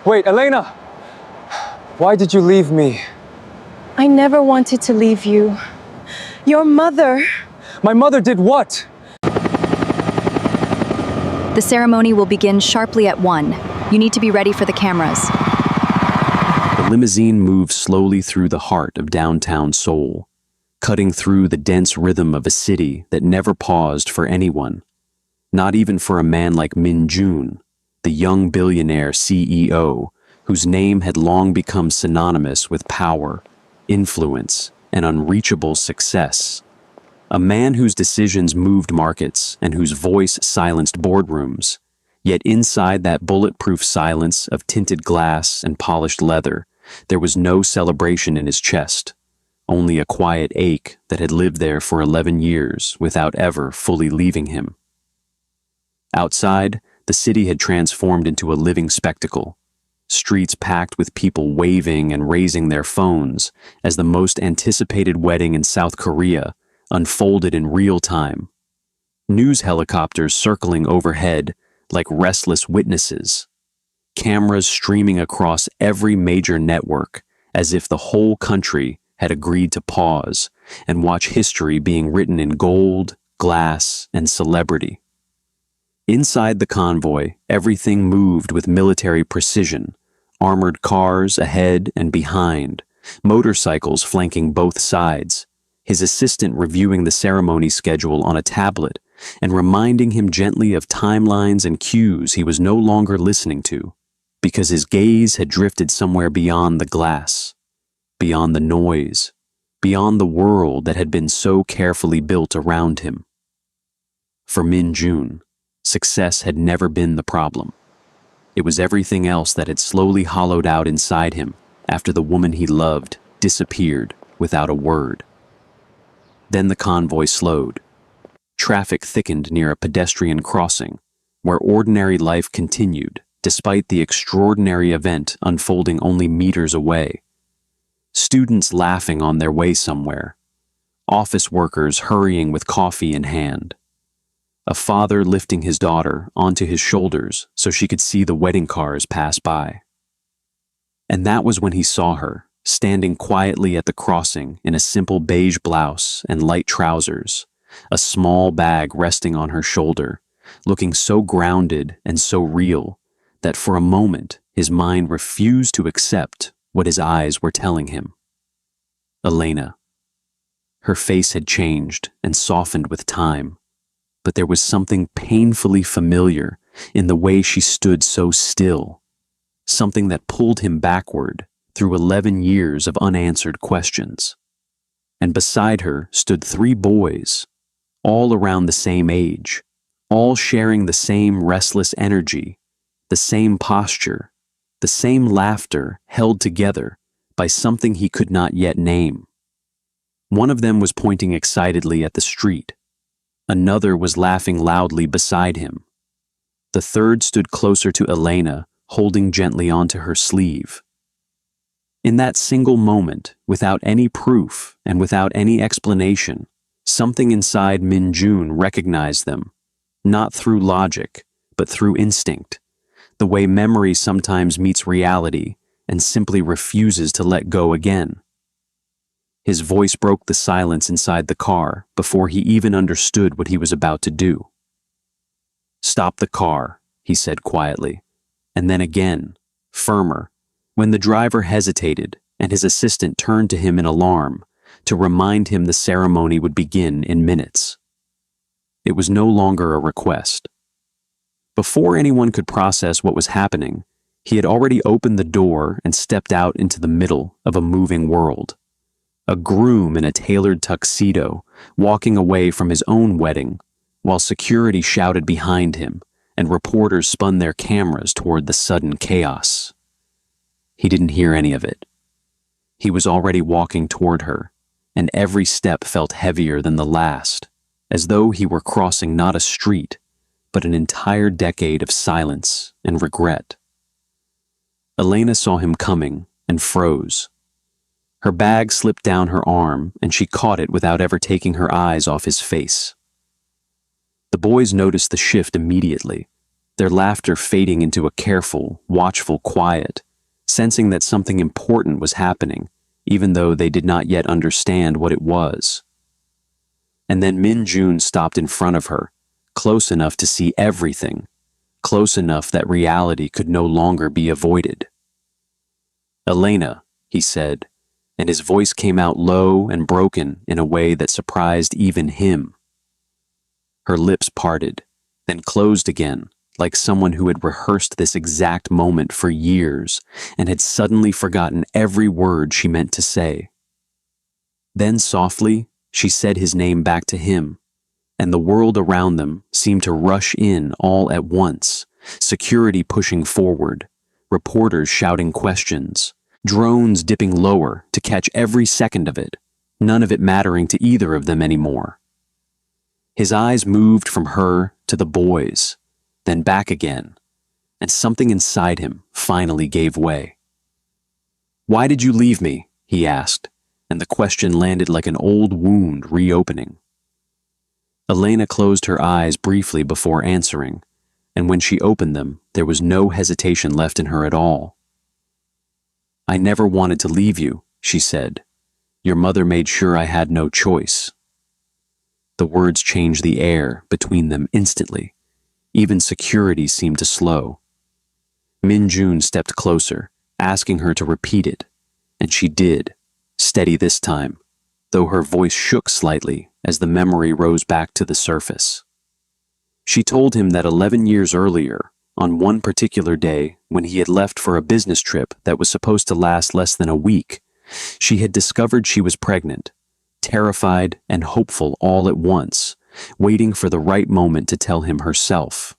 Wait, Elena! Why did you leave me? I never wanted to leave you. Your mother... My mother did what? The ceremony will begin sharply at 1. You need to be ready for the cameras. The limousine moves slowly through the heart of downtown Seoul, cutting through the dense rhythm of a city that never paused for anyone, not even for a man like Min Jun, the young billionaire CEO, whose name had long become synonymous with power, influence, and unreachable success. A man whose decisions moved markets and whose voice silenced boardrooms, yet inside that bulletproof silence of tinted glass and polished leather, there was no celebration in his chest, only a quiet ache that had lived there for 11 years without ever fully leaving him. Outside, the city had transformed into a living spectacle, streets packed with people waving and raising their phones as the most anticipated wedding in South Korea unfolded in real time. News helicopters circling overhead like restless witnesses, cameras streaming across every major network as if the whole country had agreed to pause and watch history being written in gold, glass, and celebrity. Inside the convoy, everything moved with military precision, armored cars ahead and behind, motorcycles flanking both sides, his assistant reviewing the ceremony schedule on a tablet and reminding him gently of timelines and cues he was no longer listening to, because his gaze had drifted somewhere beyond the glass, beyond the noise, beyond the world that had been so carefully built around him. For Min Jun, success had never been the problem. It was everything else that had slowly hollowed out inside him after the woman he loved disappeared without a word. Then the convoy slowed. Traffic thickened near a pedestrian crossing, where ordinary life continued despite the extraordinary event unfolding only meters away. Students laughing on their way somewhere, office workers hurrying with coffee in hand, a father lifting his daughter onto his shoulders so she could see the wedding cars pass by. And that was when he saw her, standing quietly at the crossing in a simple beige blouse and light trousers, a small bag resting on her shoulder, looking so grounded and so real that for a moment his mind refused to accept what his eyes were telling him. Elena. Her face had changed and softened with time, but there was something painfully familiar in the way she stood so still, something that pulled him backward through 11 years of unanswered questions. And beside her stood 3 boys, all around the same age, all sharing the same restless energy, the same posture, the same laughter held together by something he could not yet name. One of them was pointing excitedly at the street. Another was laughing loudly beside him. The third stood closer to Elena, holding gently onto her sleeve. In that single moment, without any proof and without any explanation, something inside Min Jun recognized them, not through logic, but through instinct, the way memory sometimes meets reality and simply refuses to let go again. His voice broke the silence inside the car before he even understood what he was about to do. "Stop the car," he said quietly, and then again, firmer, when the driver hesitated and his assistant turned to him in alarm to remind him the ceremony would begin in minutes. It was no longer a request. Before anyone could process what was happening, he had already opened the door and stepped out into the middle of a moving world. A groom in a tailored tuxedo, walking away from his own wedding, while security shouted behind him and reporters spun their cameras toward the sudden chaos. He didn't hear any of it. He was already walking toward her, and every step felt heavier than the last, as though he were crossing not a street, but an entire decade of silence and regret. Elena saw him coming and froze. Her bag slipped down her arm, and she caught it without ever taking her eyes off his face. The boys noticed the shift immediately. their laughter fading into a careful, watchful quiet, sensing that something important was happening, even though they did not yet understand what it was. And then Min Jun stopped in front of her, close enough to see everything, close enough that reality could no longer be avoided. "Elena," he said, and his voice came out low and broken in a way that surprised even him. Her lips parted, then closed again, like someone who had rehearsed this exact moment for years and had suddenly forgotten every word she meant to say. Then softly, she said his name back to him, and the world around them seemed to rush in all at once, security pushing forward, reporters shouting questions, drones dipping lower to catch every second of it, none of it mattering to either of them anymore. His eyes moved from her to the boys, then back again, and something inside him finally gave way. "Why did you leave me?" he asked, and the question landed like an old wound reopening. Elena closed her eyes briefly before answering, and when she opened them, there was no hesitation left in her at all. "I never wanted to leave you," she said. "Your mother made sure I had no choice." The words changed the air between them instantly. Even security seemed to slow. Min Jun stepped closer, asking her to repeat it, and she did, steady this time, though her voice shook slightly as the memory rose back to the surface. She told him that 11 years earlier, on one particular day when he had left for a business trip that was supposed to last less than a week, she had discovered she was pregnant, terrified and hopeful all at once, waiting for the right moment to tell him herself.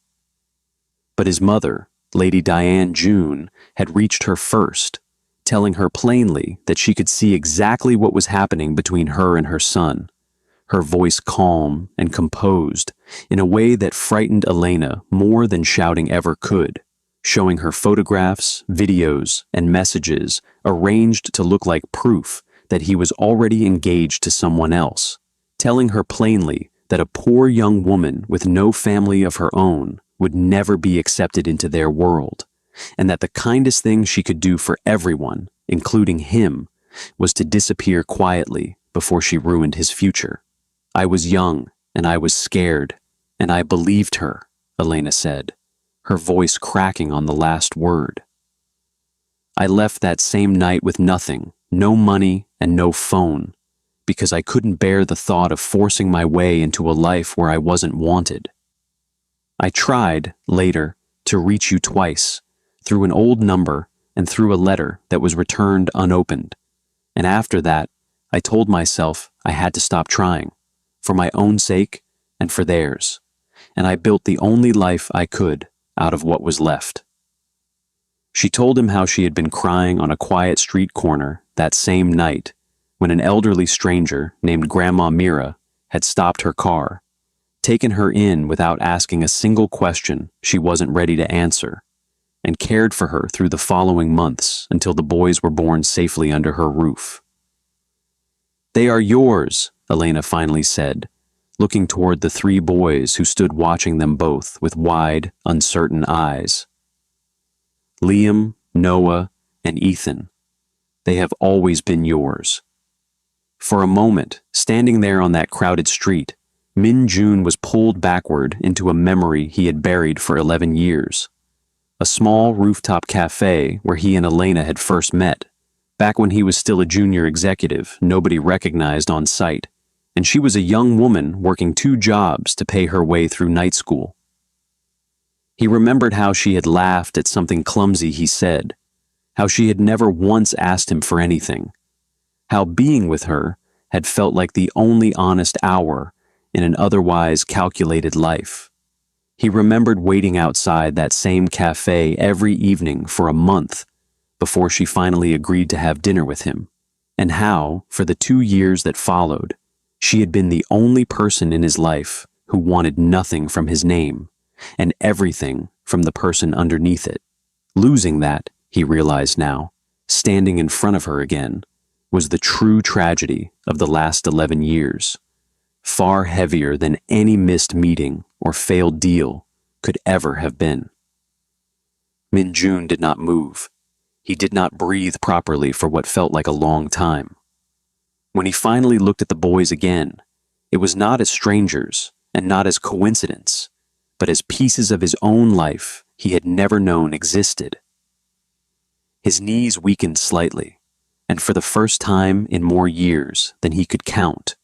But his mother, Lady Diane June, had reached her first, telling her plainly that she could see exactly what was happening between her and her son, her voice calm and composed in a way that frightened Elena more than shouting ever could, showing her photographs, videos, and messages arranged to look like proof that he was already engaged to someone else, telling her plainly that a poor young woman with no family of her own would never be accepted into their world, and that the kindest thing she could do for everyone, including him, was to disappear quietly before she ruined his future. "I was young, and I was scared, and I believed her," Elena said, her voice cracking on the last word. "I left that same night with nothing, no money and no phone, because I couldn't bear the thought of forcing my way into a life where I wasn't wanted. I tried, later, to reach you twice, through an old number and through a letter that was returned unopened, and after that, I told myself I had to stop trying, for my own sake and for theirs, and I built the only life I could out of what was left." She told him how she had been crying on a quiet street corner that same night when an elderly stranger named Grandma Mira had stopped her car, taken her in without asking a single question she wasn't ready to answer, and cared for her through the following months until the boys were born safely under her roof. "They are yours," Elena finally said, looking toward the 3 boys who stood watching them both with wide, uncertain eyes. "Liam, Noah, and Ethan. They have always been yours." For a moment, standing there on that crowded street, Min Jun was pulled backward into a memory he had buried for 11 years. A small rooftop cafe where he and Elena had first met, back when he was still a junior executive nobody recognized on sight, and she was a young woman working 2 jobs to pay her way through night school. He remembered how she had laughed at something clumsy he said, how she had never once asked him for anything, how being with her had felt like the only honest hour in an otherwise calculated life. He remembered waiting outside that same cafe every evening for a month before she finally agreed to have dinner with him, and how, for the 2 years that followed, she had been the only person in his life who wanted nothing from his name and everything from the person underneath it. Losing that, he realized now, standing in front of her again, was the true tragedy of the last 11 years, far heavier than any missed meeting or failed deal could ever have been. Min-jun did not move. He did not breathe properly for what felt like a long time. When he finally looked at the boys again, it was not as strangers and not as coincidence, but as pieces of his own life he had never known existed. His knees weakened slightly, and for the first time in more years than he could count,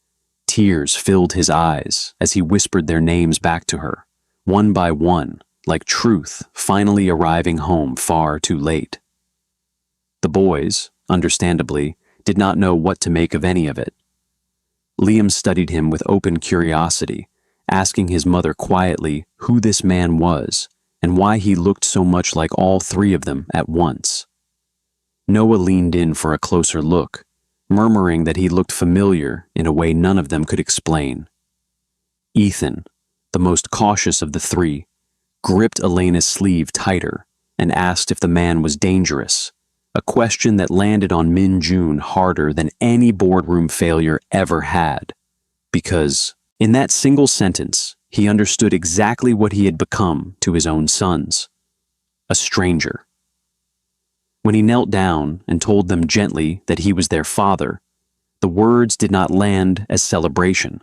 tears filled his eyes as he whispered their names back to her, one by one, like truth finally arriving home far too late. The boys, understandably, did not know what to make of any of it. Liam studied him with open curiosity, asking his mother quietly who this man was and why he looked so much like all three of them at once. Noah leaned in for a closer look, murmuring that he looked familiar in a way none of them could explain. Ethan, the most cautious of the three, gripped Elena's sleeve tighter and asked if the man was dangerous, a question that landed on Min-jun harder than any boardroom failure ever had, because in that single sentence, he understood exactly what he had become to his own sons: a stranger. When he knelt down and told them gently that he was their father, the words did not land as celebration.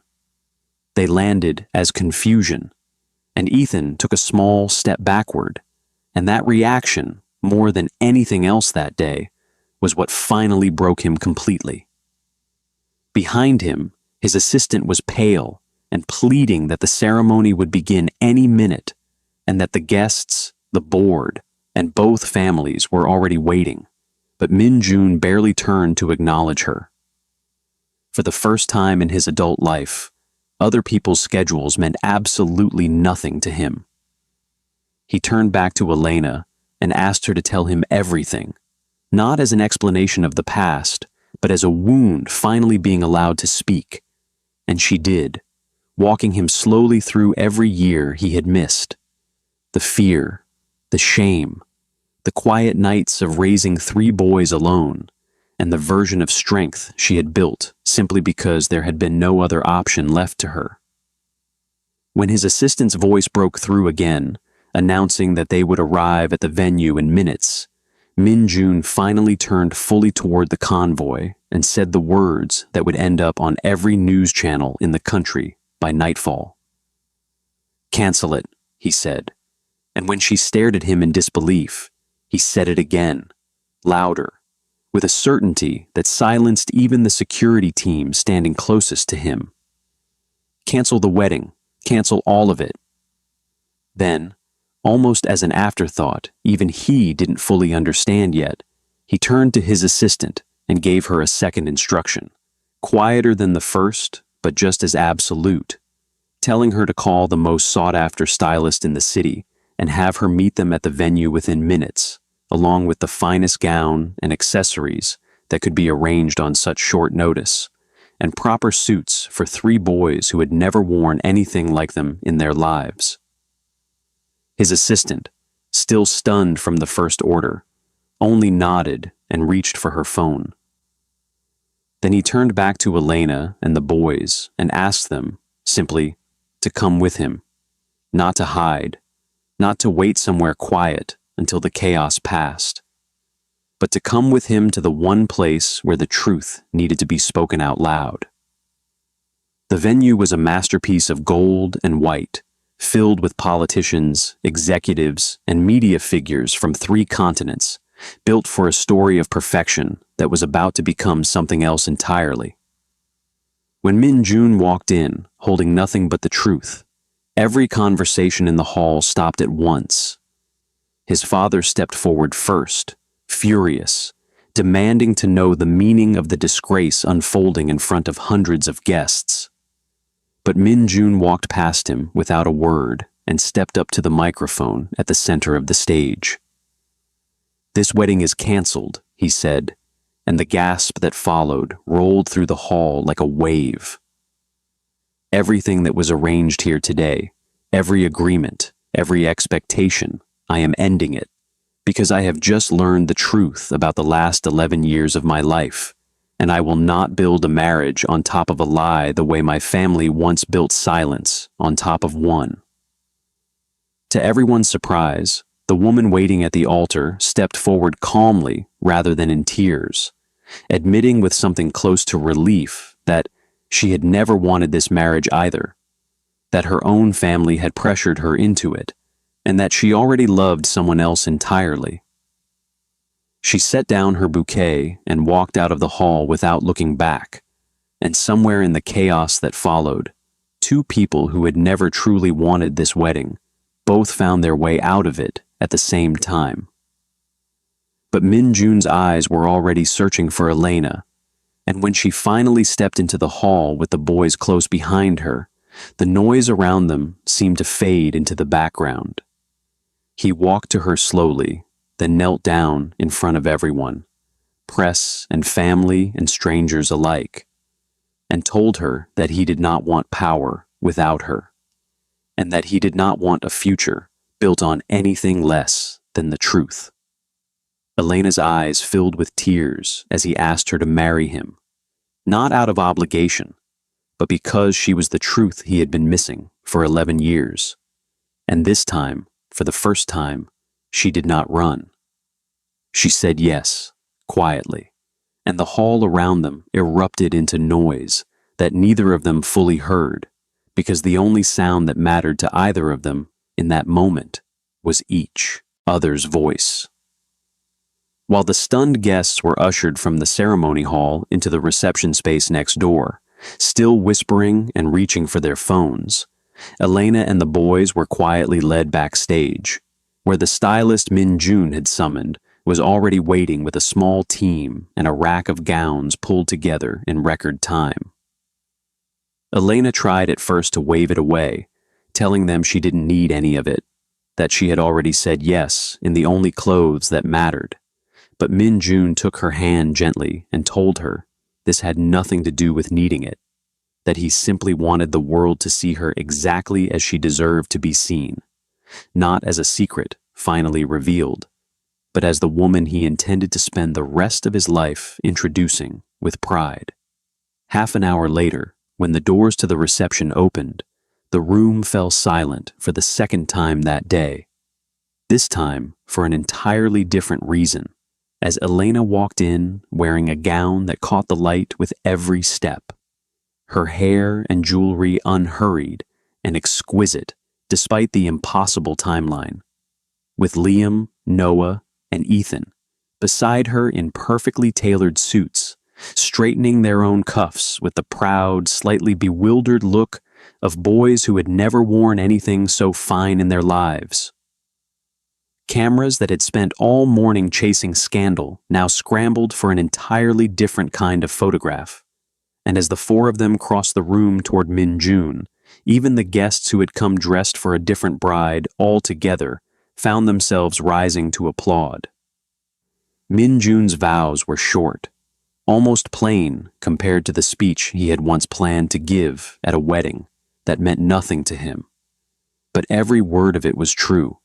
They landed as confusion, and Ethan took a small step backward, and that reaction, more than anything else that day, was what finally broke him completely. Behind him, his assistant was pale and pleading that the ceremony would begin any minute, and that the guests, the board, and both families were already waiting, but Min-jun barely turned to acknowledge her. For the first time in his adult life, other people's schedules meant absolutely nothing to him. He turned back to Elena and asked her to tell him everything, not as an explanation of the past, but as a wound finally being allowed to speak. And she did, walking him slowly through every year he had missed. The fear, the shame, the quiet nights of raising 3 boys alone, and the version of strength she had built simply because there had been no other option left to her. When his assistant's voice broke through again, announcing that they would arrive at the venue in minutes, Min-jun finally turned fully toward the convoy and said the words that would end up on every news channel in the country by nightfall. "Cancel it," he said, and when she stared at him in disbelief, he said it again, louder, with a certainty that silenced even the security team standing closest to him. "Cancel the wedding. Cancel all of it." Then, almost as an afterthought, even he didn't fully understand yet, he turned to his assistant and gave her a second instruction, quieter than the first, but just as absolute, telling her to call the most sought-after stylist in the city and have her meet them at the venue within minutes, along with the finest gown and accessories that could be arranged on such short notice, and proper suits for 3 boys who had never worn anything like them in their lives. His assistant, still stunned from the first order, only nodded and reached for her phone. Then he turned back to Elena and the boys and asked them, simply, to come with him, not to hide, not to wait somewhere quiet until the chaos passed, but to come with him to the one place where the truth needed to be spoken out loud. The venue was a masterpiece of gold and white, filled with politicians, executives, and media figures from 3 continents, built for a story of perfection that was about to become something else entirely. When Min-jun walked in, holding nothing but the truth, every conversation in the hall stopped at once. His father stepped forward first, furious, demanding to know the meaning of the disgrace unfolding in front of hundreds of guests. But Min-jun walked past him without a word and stepped up to the microphone at the center of the stage. "This wedding is canceled," he said, and the gasp that followed rolled through the hall like a wave. "Everything that was arranged here today, every agreement, every expectation, I am ending it, because I have just learned the truth about the last 11 years of my life, and I will not build a marriage on top of a lie the way my family once built silence on top of one." To everyone's surprise, the woman waiting at the altar stepped forward calmly rather than in tears, admitting with something close to relief that she had never wanted this marriage either, that her own family had pressured her into it, and that she already loved someone else entirely. She set down her bouquet and walked out of the hall without looking back, and somewhere in the chaos that followed, two people who had never truly wanted this wedding both found their way out of it at the same time. But Min Jun's eyes were already searching for Elena, and when she finally stepped into the hall with the boys close behind her, the noise around them seemed to fade into the background. He walked to her slowly, then knelt down in front of everyone, press and family and strangers alike, and told her that he did not want power without her, and that he did not want a future built on anything less than the truth. Elena's eyes filled with tears as he asked her to marry him, not out of obligation, but because she was the truth he had been missing for 11 years. And this time, for the first time, she did not run. She said yes, quietly, and the hall around them erupted into noise that neither of them fully heard, because the only sound that mattered to either of them in that moment was each other's voice. While the stunned guests were ushered from the ceremony hall into the reception space next door, still whispering and reaching for their phones, Elena and the boys were quietly led backstage, where the stylist Min Jun had summoned was already waiting with a small team and a rack of gowns pulled together in record time. Elena tried at first to wave it away, telling them she didn't need any of it, that she had already said yes in the only clothes that mattered. But Min Jun took her hand gently and told her this had nothing to do with needing it, that he simply wanted the world to see her exactly as she deserved to be seen, not as a secret finally revealed, but as the woman he intended to spend the rest of his life introducing with pride. Half an hour later, when the doors to the reception opened, the room fell silent for the second time that day, this time for an entirely different reason, as Elena walked in wearing a gown that caught the light with every step, her hair and jewelry unhurried and exquisite despite the impossible timeline, with Liam, Noah, and Ethan beside her in perfectly tailored suits, straightening their own cuffs with the proud, slightly bewildered look of boys who had never worn anything so fine in their lives. Cameras that had spent all morning chasing scandal now scrambled for an entirely different kind of photograph, and as the four of them crossed the room toward Min Jun, even the guests who had come dressed for a different bride altogether found themselves rising to applaud. Min Jun's vows were short, almost plain compared to the speech he had once planned to give at a wedding that meant nothing to him, but every word of it was true.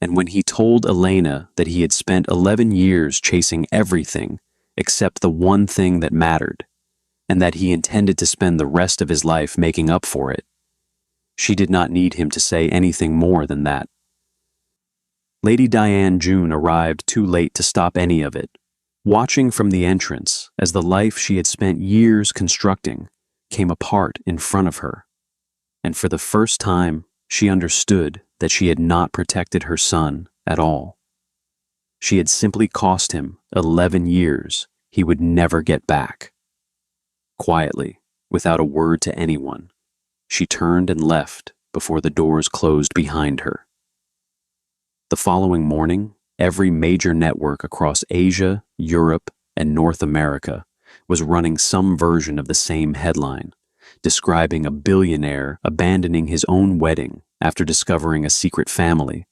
And when he told Elena that he had spent 11 years chasing everything except the one thing that mattered, and that he intended to spend the rest of his life making up for it, she did not need him to say anything more than that. Lady Diane June arrived too late to stop any of it, watching from the entrance as the life she had spent years constructing came apart in front of her. And for the first time, she understood that she had not protected her son at all. She had simply cost him 11 years he would never get back. Quietly, without a word to anyone, she turned and left before the doors closed behind her. The following morning, every major network across Asia, Europe, and North America was running some version of the same headline, describing a billionaire abandoning his own wedding after discovering a secret family,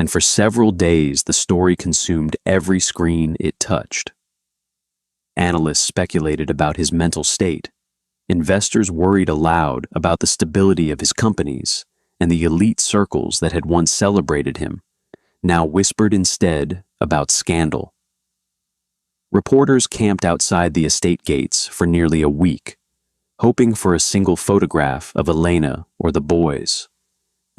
and for several days the story consumed every screen it touched. Analysts speculated about his mental state. Investors worried aloud about the stability of his companies, and the elite circles that had once celebrated him now whispered instead about scandal. Reporters camped outside the estate gates for nearly a week, hoping for a single photograph of Elena or the boys,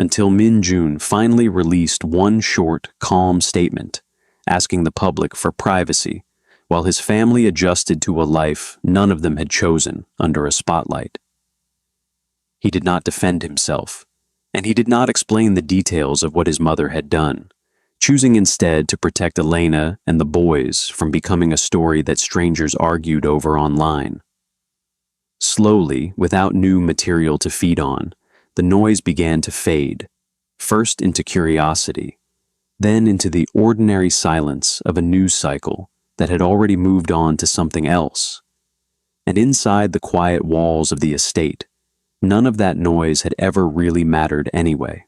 until Min-jun finally released one short, calm statement, asking the public for privacy, while his family adjusted to a life none of them had chosen under a spotlight. He did not defend himself, and he did not explain the details of what his mother had done, choosing instead to protect Elena and the boys from becoming a story that strangers argued over online. Slowly, without new material to feed on, the noise began to fade, first into curiosity, then into the ordinary silence of a news cycle that had already moved on to something else. And inside the quiet walls of the estate, none of that noise had ever really mattered anyway.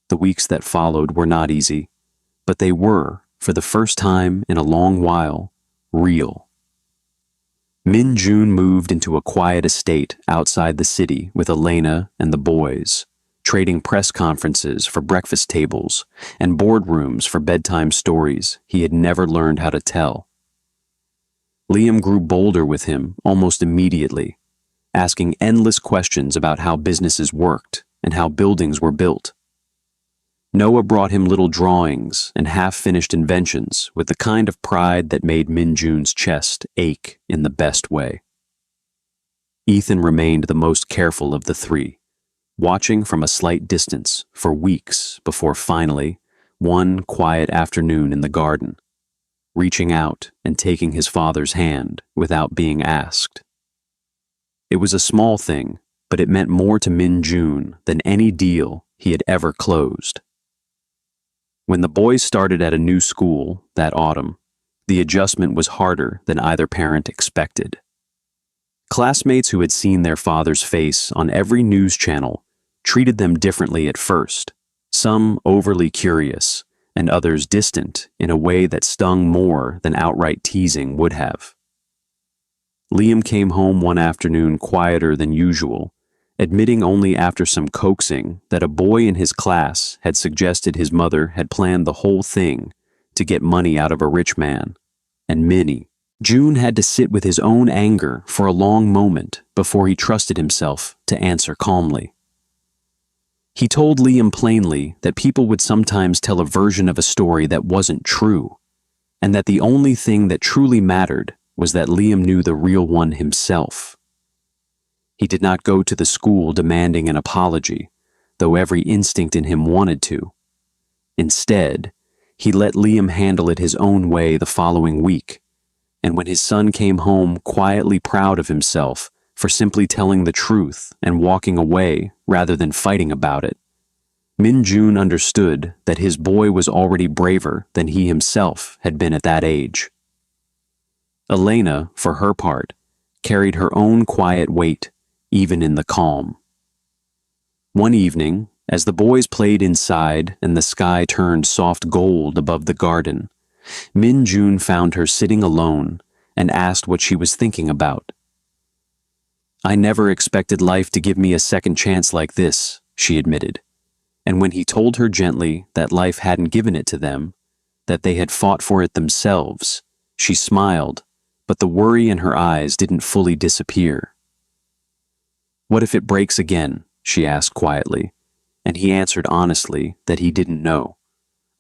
The weeks that followed were not easy, but they were, for the first time in a long while, real. Min-jun moved into a quiet estate outside the city with Elena and the boys, trading press conferences for breakfast tables and boardrooms for bedtime stories he had never learned how to tell. Liam grew bolder with him almost immediately, asking endless questions about how businesses worked and how buildings were built. Noah brought him little drawings and half-finished inventions with the kind of pride that made Min-jun's chest ache in the best way. Ethan remained the most careful of the three, watching from a slight distance for weeks before finally, one quiet afternoon in the garden, reaching out and taking his father's hand without being asked. It was a small thing, but it meant more to Min-jun than any deal he had ever closed. When the boys started at a new school that autumn, the adjustment was harder than either parent expected. Classmates who had seen their father's face on every news channel treated them differently at first, some overly curious and others distant in a way that stung more than outright teasing would have. Liam came home one afternoon quieter than usual, admitting only after some coaxing that a boy in his class had suggested his mother had planned the whole thing to get money out of a rich man, and June had to sit with his own anger for a long moment before he trusted himself to answer calmly. He told Liam plainly that people would sometimes tell a version of a story that wasn't true, and that the only thing that truly mattered was that Liam knew the real one himself. He did not go to the school demanding an apology, though every instinct in him wanted to. Instead, he let Liam handle it his own way the following week, and when his son came home quietly proud of himself for simply telling the truth and walking away rather than fighting about it, Min-jun understood that his boy was already braver than he himself had been at that age. Elena, for her part, carried her own quiet weight, even in the calm. One evening, as the boys played inside and the sky turned soft gold above the garden, Min-jun found her sitting alone and asked what she was thinking about. "I never expected life to give me a second chance like this," she admitted, and when he told her gently that life hadn't given it to them, that they had fought for it themselves, she smiled, but the worry in her eyes didn't fully disappear. "What if it breaks again?" she asked quietly, and he answered honestly that he didn't know,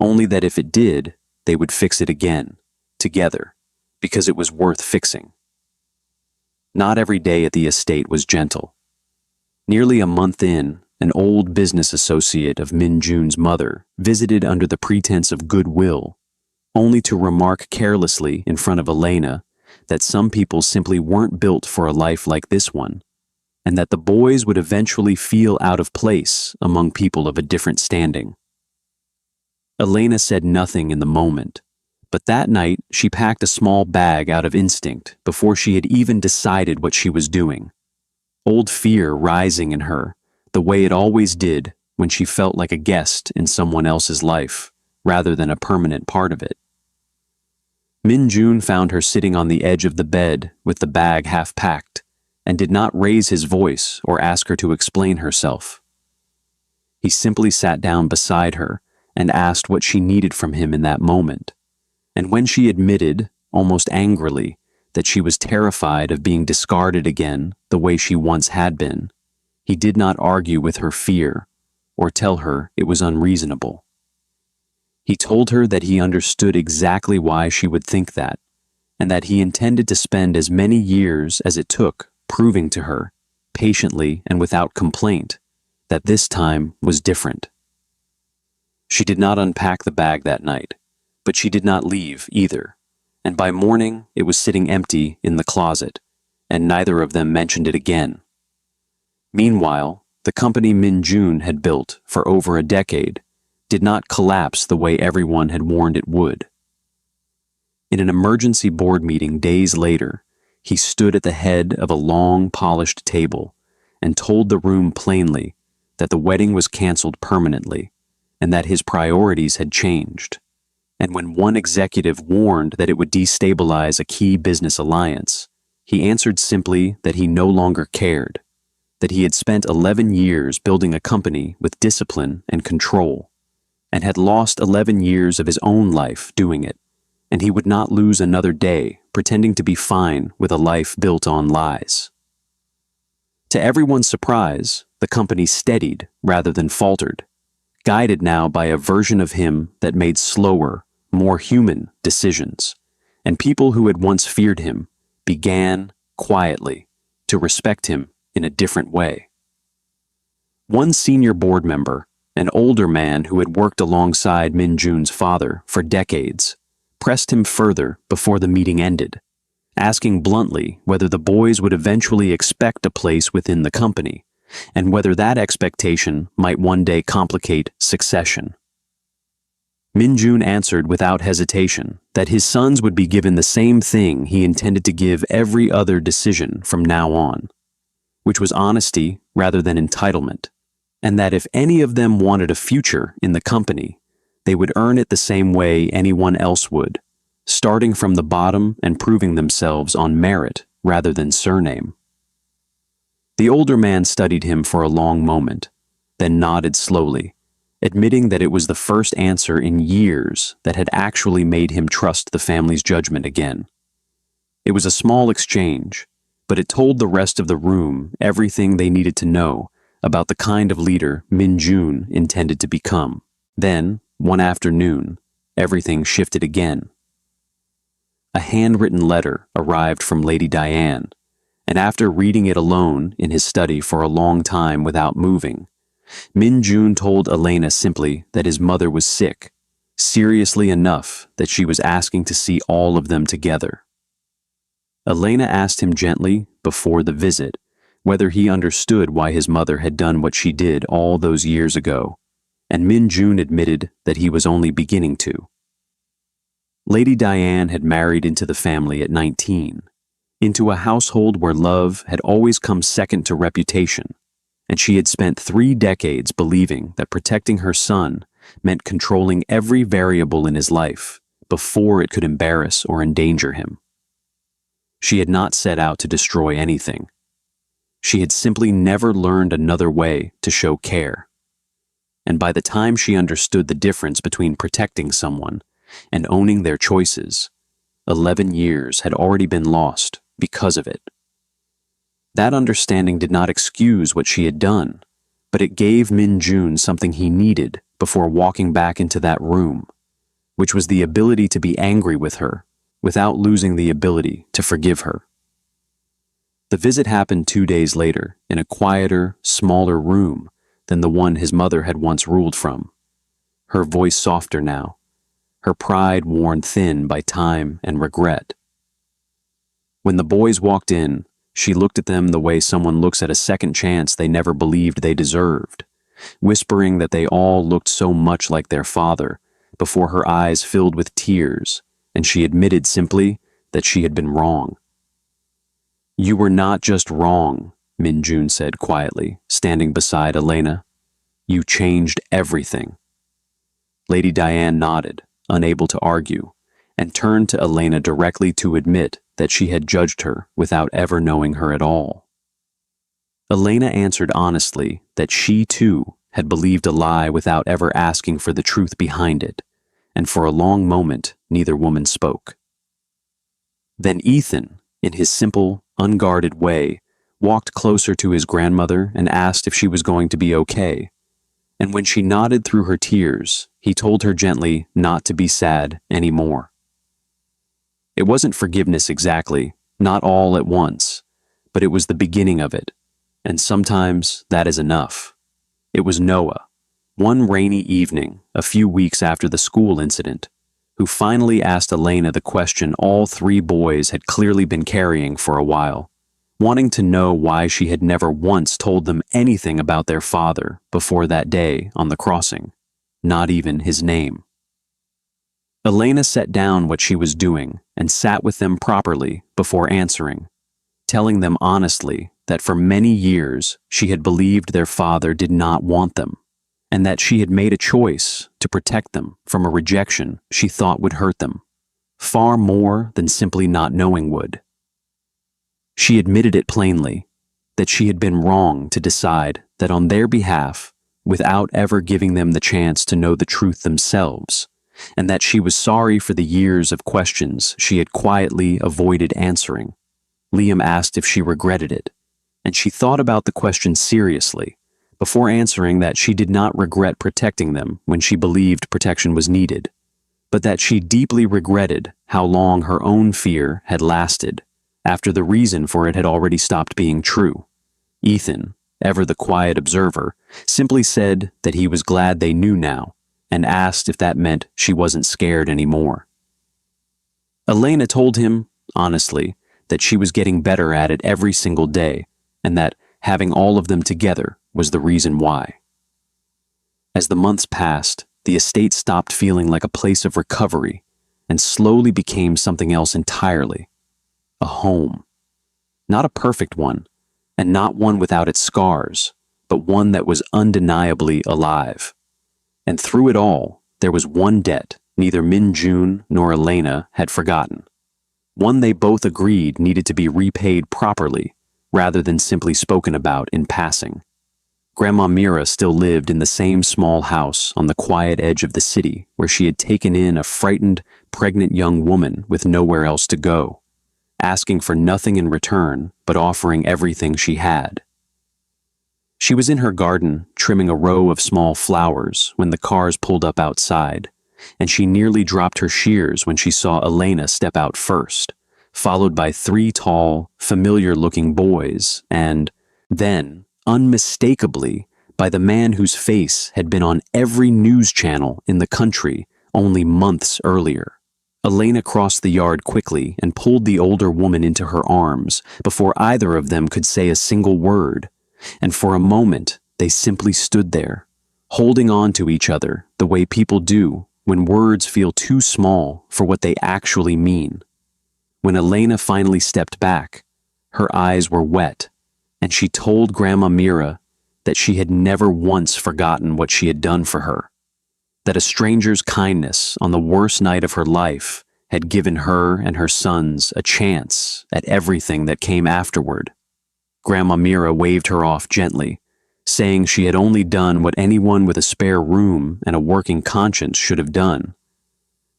only that if it did, they would fix it again, together, because it was worth fixing. Not every day at the estate was gentle. Nearly a month in, an old business associate of Min-jun's mother visited under the pretense of goodwill, only to remark carelessly in front of Elena that some people simply weren't built for a life like this one, and that the boys would eventually feel out of place among people of a different standing. Elena said nothing in the moment, but that night she packed a small bag out of instinct before she had even decided what she was doing, old fear rising in her, the way it always did when she felt like a guest in someone else's life, rather than a permanent part of it. Min-jun found her sitting on the edge of the bed with the bag half packed, and did not raise his voice or ask her to explain herself. He simply sat down beside her and asked what she needed from him in that moment, and when she admitted, almost angrily, that she was terrified of being discarded again the way she once had been, he did not argue with her fear, or tell her it was unreasonable. He told her that he understood exactly why she would think that, and that he intended to spend as many years as it took proving to her, patiently and without complaint, that this time was different. She did not unpack the bag that night, but she did not leave either, and by morning it was sitting empty in the closet, and neither of them mentioned it again. Meanwhile, the company Min-jun had built for over a decade did not collapse the way everyone had warned it would. In an emergency board meeting days later, he stood at the head of a long, polished table and told the room plainly that the wedding was canceled permanently and that his priorities had changed. And when one executive warned that it would destabilize a key business alliance, he answered simply that he no longer cared, that he had spent 11 years building a company with discipline and control, and had lost 11 years of his own life doing it, and he would not lose another day pretending to be fine with a life built on lies. To everyone's surprise, the company steadied rather than faltered, guided now by a version of him that made slower, more human decisions, and people who had once feared him began, quietly, to respect him in a different way. One senior board member, an older man who had worked alongside Min-jun's father for decades, pressed him further before the meeting ended, asking bluntly whether the boys would eventually expect a place within the company, and whether that expectation might one day complicate succession. Min-jun answered without hesitation that his sons would be given the same thing he intended to give every other decision from now on, which was honesty rather than entitlement, and that if any of them wanted a future in the company, they would earn it the same way anyone else would, starting from the bottom and proving themselves on merit rather than surname. The older man studied him for a long moment, then nodded slowly, admitting that it was the first answer in years that had actually made him trust the family's judgment again. It was a small exchange, but it told the rest of the room everything they needed to know about the kind of leader Min-jun intended to become. Then, one afternoon, everything shifted again. A handwritten letter arrived from Lady Diane, and after reading it alone in his study for a long time without moving, Min-jun told Elena simply that his mother was sick, seriously enough that she was asking to see all of them together. Elena asked him gently, before the visit, whether he understood why his mother had done what she did all those years ago, and Min-jun admitted that he was only beginning to. Lady Diane had married into the family at 19, into a household where love had always come second to reputation, and she had spent 3 decades believing that protecting her son meant controlling every variable in his life before it could embarrass or endanger him. She had not set out to destroy anything. She had simply never learned another way to show care. And by the time she understood the difference between protecting someone and owning their choices, 11 years had already been lost because of it. That understanding did not excuse what she had done, but it gave Min-jun something he needed before walking back into that room, which was the ability to be angry with her without losing the ability to forgive her. The visit happened 2 days later in a quieter, smaller room than the one his mother had once ruled from, her voice softer now, her pride worn thin by time and regret. When the boys walked in, she looked at them the way someone looks at a second chance they never believed they deserved, whispering that they all looked so much like their father before her eyes filled with tears, and she admitted simply that she had been wrong. "You were not just wrong," Min-jun said quietly, standing beside Elena. "You changed everything." Lady Diane nodded, unable to argue, and turned to Elena directly to admit that she had judged her without ever knowing her at all. Elena answered honestly that she too had believed a lie without ever asking for the truth behind it, and for a long moment neither woman spoke. Then Ethan, in his simple, unguarded way, walked closer to his grandmother and asked if she was going to be okay, And when she nodded through her tears, he told her gently not to be sad anymore. It wasn't forgiveness exactly, not all at once, but it was the beginning of it, and sometimes that is enough. It was Noah, one rainy evening, a few weeks after the school incident, who finally asked Elena the question all three boys had clearly been carrying for a while, wanting to know why she had never once told them anything about their father before that day on the crossing, not even his name. Elena set down what she was doing and sat with them properly before answering, telling them honestly that for many years she had believed their father did not want them, and that she had made a choice to protect them from a rejection she thought would hurt them, far more than simply not knowing would. She admitted it plainly, that she had been wrong to decide that on their behalf, without ever giving them the chance to know the truth themselves, and that she was sorry for the years of questions she had quietly avoided answering. Liam asked if she regretted it, and she thought about the question seriously, before answering that she did not regret protecting them when she believed protection was needed, but that she deeply regretted how long her own fear had lasted, after the reason for it had already stopped being true. Ethan, ever the quiet observer, simply said that he was glad they knew now, and asked if that meant she wasn't scared anymore. Elena told him, honestly, that she was getting better at it every single day, and that having all of them together was the reason why. As the months passed, the estate stopped feeling like a place of recovery and slowly became something else entirely. A home. Not a perfect one, and not one without its scars, but one that was undeniably alive. And through it all, there was one debt neither Min-Jun nor Elena had forgotten. One they both agreed needed to be repaid properly, rather than simply spoken about in passing. Grandma Mira still lived in the same small house on the quiet edge of the city where she had taken in a frightened, pregnant young woman with nowhere else to go, asking for nothing in return but offering everything she had. She was in her garden, trimming a row of small flowers when the cars pulled up outside, and she nearly dropped her shears when she saw Elena step out first, followed by three tall, familiar-looking boys, and then, unmistakably, by the man whose face had been on every news channel in the country only months earlier. Elena crossed the yard quickly and pulled the older woman into her arms before either of them could say a single word, and for a moment they simply stood there, holding on to each other the way people do when words feel too small for what they actually mean. When Elena finally stepped back, her eyes were wet, and she told Grandma Mira that she had never once forgotten what she had done for her, that a stranger's kindness on the worst night of her life had given her and her sons a chance at everything that came afterward. Grandma Mira waved her off gently, saying she had only done what anyone with a spare room and a working conscience should have done.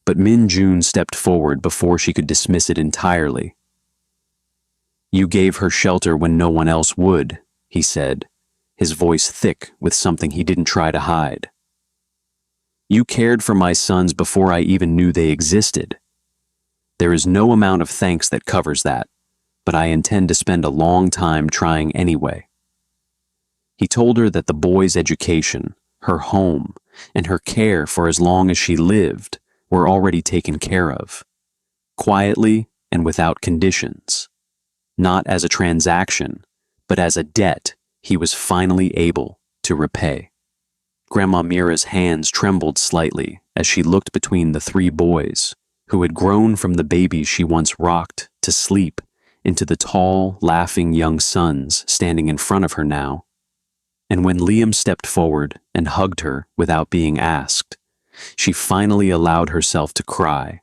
But Min-Jun stepped forward before she could dismiss it entirely. "You gave her shelter when no one else would," he said, his voice thick with something he didn't try to hide. "You cared for my sons before I even knew they existed. There is no amount of thanks that covers that, but I intend to spend a long time trying anyway." He told her that the boy's education, her home, and her care for as long as she lived were already taken care of, quietly and without conditions, not as a transaction, but as a debt he was finally able to repay. Grandma Mira's hands trembled slightly as she looked between the three boys, who had grown from the babies she once rocked to sleep into the tall, laughing young sons standing in front of her now. And when Liam stepped forward and hugged her without being asked, she finally allowed herself to cry,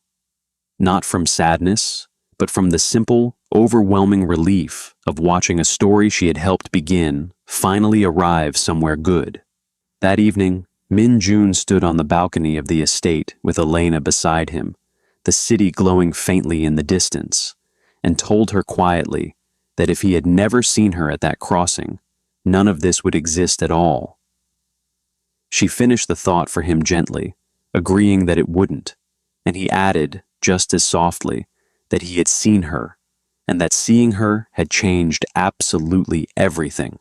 not from sadness, but from the simple, overwhelming relief of watching a story she had helped begin finally arrive somewhere good. That evening, Min-Jun stood on the balcony of the estate with Elena beside him, the city glowing faintly in the distance, and told her quietly that if he had never seen her at that crossing, none of this would exist at all. She finished the thought for him gently, agreeing that it wouldn't, and he added, just as softly, that he had seen her, and that seeing her had changed absolutely everything.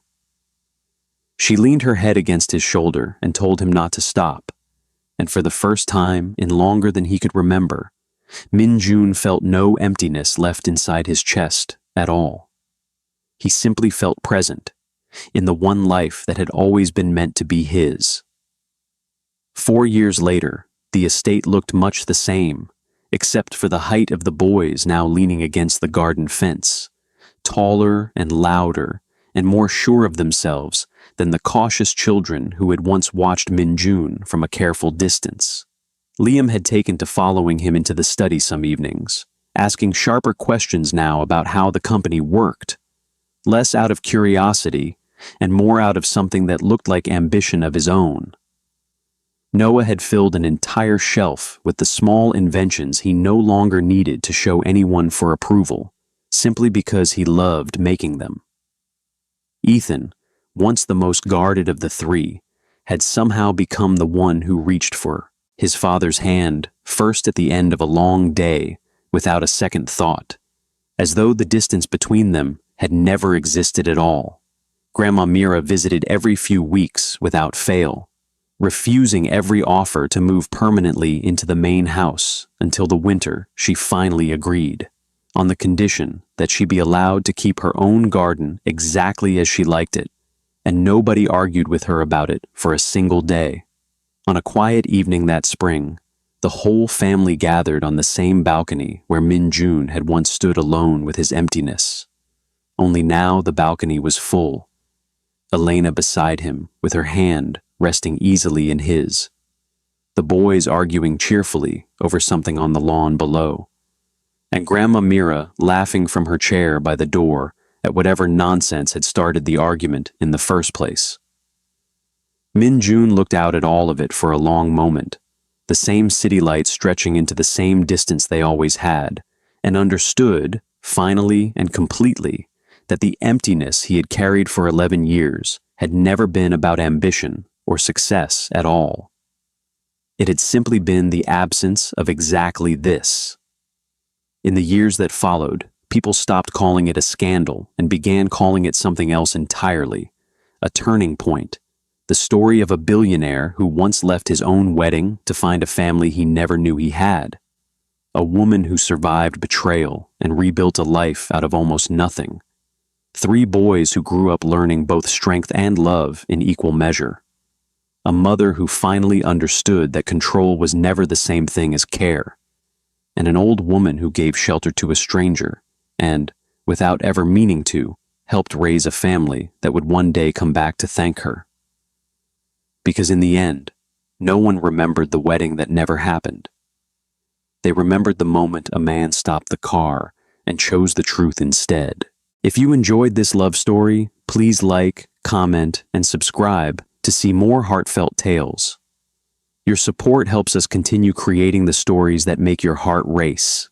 She leaned her head against his shoulder and told him not to stop, and for the first time in longer than he could remember, Min-jun felt no emptiness left inside his chest at all. He simply felt present, in the one life that had always been meant to be his. 4 years later, the estate looked much the same, except for the height of the boys now leaning against the garden fence, taller and louder and more sure of themselves than the cautious children who had once watched Min-jun from a careful distance. Liam had taken to following him into the study some evenings, asking sharper questions now about how the company worked, less out of curiosity and more out of something that looked like ambition of his own. Noah had filled an entire shelf with the small inventions he no longer needed to show anyone for approval, simply because he loved making them. Ethan, once the most guarded of the three, had somehow become the one who reached for his father's hand first at the end of a long day without a second thought, as though the distance between them had never existed at all. Grandma Mira visited every few weeks without fail, refusing every offer to move permanently into the main house until the winter she finally agreed, on the condition that she be allowed to keep her own garden exactly as she liked it, and nobody argued with her about it for a single day. On a quiet evening that spring, the whole family gathered on the same balcony where Min-jun had once stood alone with his emptiness. Only now the balcony was full, Elena beside him with her hand resting easily in his, the boys arguing cheerfully over something on the lawn below, and Grandma Mira laughing from her chair by the door at whatever nonsense had started the argument in the first place. Min-jun looked out at all of it for a long moment, the same city lights stretching into the same distance they always had, and understood, finally and completely, that the emptiness he had carried for 11 years had never been about ambition or success at all. It had simply been the absence of exactly this. In the years that followed, people stopped calling it a scandal and began calling it something else entirely, a turning point, the story of a billionaire who once left his own wedding to find a family he never knew he had, a woman who survived betrayal and rebuilt a life out of almost nothing, 3 boys who grew up learning both strength and love in equal measure, a mother who finally understood that control was never the same thing as care, and an old woman who gave shelter to a stranger and, without ever meaning to, helped raise a family that would one day come back to thank her. Because in the end, no one remembered the wedding that never happened. They remembered the moment a man stopped the car and chose the truth instead. If you enjoyed this love story, please like, comment, and subscribe to see more heartfelt tales. Your support helps us continue creating the stories that make your heart race.